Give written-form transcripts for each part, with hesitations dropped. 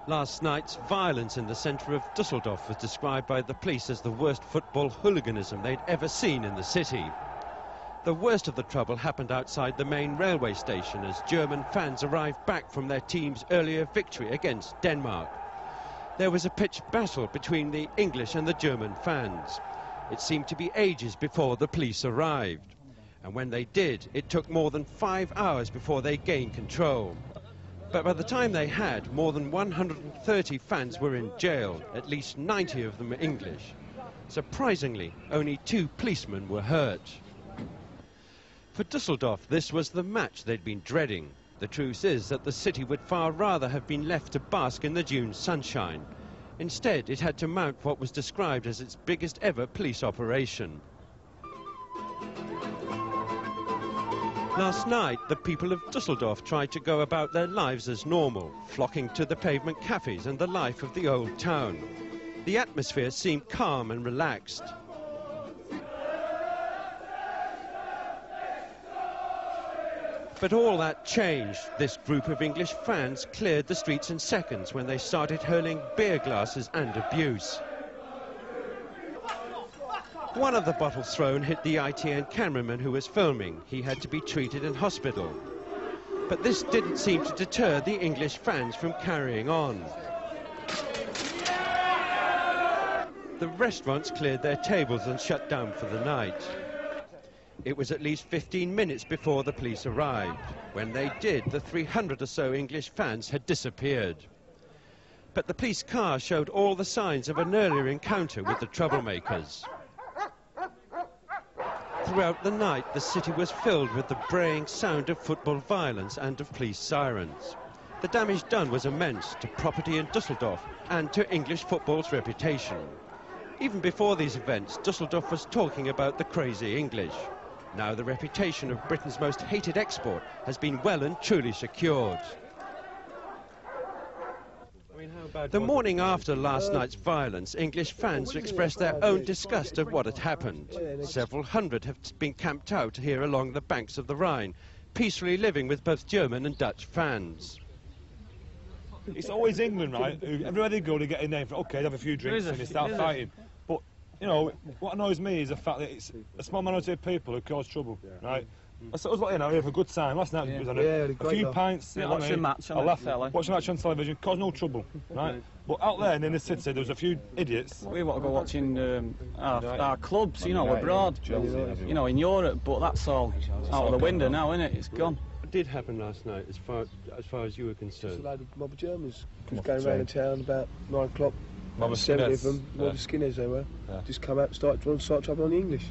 Last night's violence in the centre of Dusseldorf was described by the police as the worst football hooliganism they'd ever seen in the city. The worst of the trouble happened outside the main railway station as German fans arrived back from their team's earlier victory against Denmark. There was a pitched battle between the English and the German fans. It seemed to be ages before the police arrived. And when they did, it took more than 5 hours before they gained control. But by the time they had, more than 130 fans were in jail, at least 90 of them English. Surprisingly, only 2 policemen were hurt. For Dusseldorf, this was the match they'd been dreading. The truth is that the city would far rather have been left to bask in the June sunshine. Instead, it had to mount what was described as its biggest ever police operation. Last night, the people of Dusseldorf tried to go about their lives as normal, flocking to the pavement cafes and the life of the old town. The atmosphere seemed calm and relaxed. But all that changed. This group of English fans cleared the streets in seconds when they started hurling beer glasses and abuse. One of the bottles thrown hit the ITN cameraman who was filming. He had to be treated in hospital. But this didn't seem to deter the English fans from carrying on. The restaurants cleared their tables and shut down for the night. It was at least 15 minutes before the police arrived. When they did, the 300 or so English fans had disappeared. But the police car showed all the signs of an earlier encounter with the troublemakers. Throughout the night, the city was filled with the braying sound of football violence and of police sirens. The damage done was immense to property in Dusseldorf and to English football's reputation. Even before these events, Dusseldorf was talking about the crazy English. Now the reputation of Britain's most hated export has been well and truly secured. The morning after last night's violence, English fans expressed their own disgust of what had happened. Several hundred have been camped out here along the banks of the Rhine, peacefully living with both German and Dutch fans. It's always England, right? Everywhere they go, they get a name for, OK, they have a few drinks and they start fighting. But, you know, what annoys me is the fact that it's a small minority of people who cause trouble, right? That's what, you know, we have a good time. Last night we was on a few pints. Watch the match on telly. Watch the match on television, cause no trouble, right? But out there in the city, there was a few idiots. We want to go watching our clubs, you know, abroad, you know, in Europe, but that's all out of the window now, isn't it? It's gone. What did happen last night, as far as you were concerned? Just a load of mob of Germans going around the town about 9 o'clock. Mob of 70 of them, mob of skinheads they were. Just come out and start trouble on the English.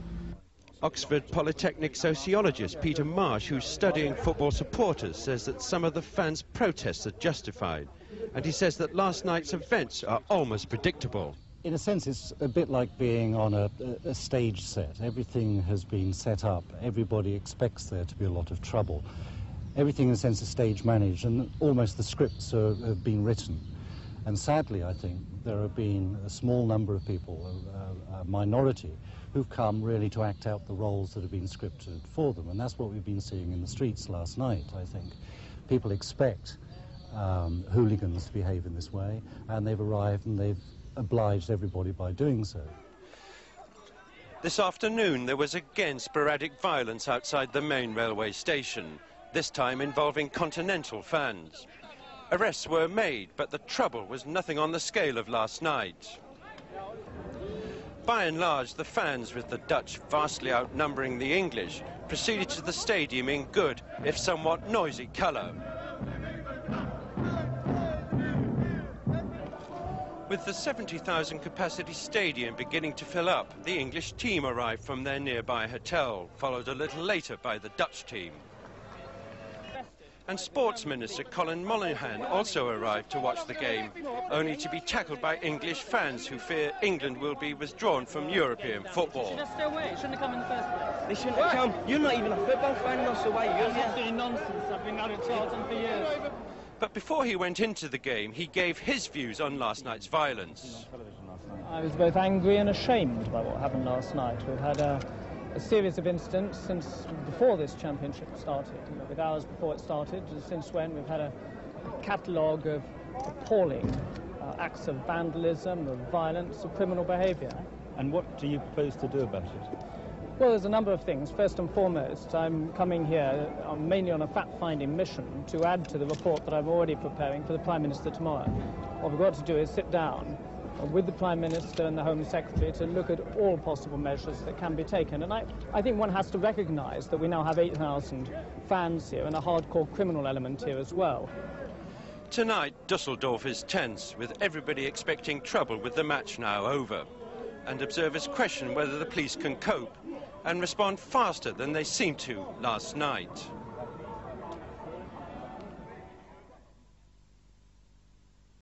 Oxford Polytechnic sociologist Peter Marsh, who's studying football supporters, says that some of the fans' protests are justified. And he says that last night's events are almost predictable. In a sense, it's a bit like being on a stage set. Everything has been set up. Everybody expects there to be a lot of trouble. Everything, in a sense, is stage managed, and almost the scripts have been written. And sadly, I think, there have been a small number of people, a minority, who've come really to act out the roles that have been scripted for them. And that's what we've been seeing in the streets last night, I think. People expect hooligans to behave in this way, and they've arrived and they've obliged everybody by doing so. This afternoon, there was again sporadic violence outside the main railway station, this time involving Continental fans. Arrests were made, but the trouble was nothing on the scale of last night. By and large, the fans, with the Dutch vastly outnumbering the English, proceeded to the stadium in good, if somewhat noisy colour. With the 70,000 capacity stadium beginning to fill up, the English team arrived from their nearby hotel, followed a little later by the Dutch team. And Sports Minister Colin Monaghan also arrived to watch the game, only to be tackled by English fans who fear England will be withdrawn from European football. Should have stayed away. Shouldn't have come in the first place. They shouldn't have come. You're not even a football fan, not so why you're That's absolutely nonsense. I've been out of Charlton for years. But before he went into the game, he gave his views on last night's violence. I was both angry and ashamed by what happened last night. We've had a series of incidents since before this championship started. You know, with hours before it started, since when we've had a catalogue of appalling acts of vandalism, of violence, of criminal behaviour. And what do you propose to do about it? Well, there's a number of things. First and foremost, I'm coming here mainly on a fact-finding mission to add to the report that I'm already preparing for the Prime Minister tomorrow. What we've got to do is sit down with the Prime Minister and the Home Secretary to look at all possible measures that can be taken. And I think one has to recognise that we now have 8,000 fans here and a hardcore criminal element here as well. Tonight, Dusseldorf is tense, with everybody expecting trouble with the match now over. And observers question whether the police can cope and respond faster than they seemed to last night.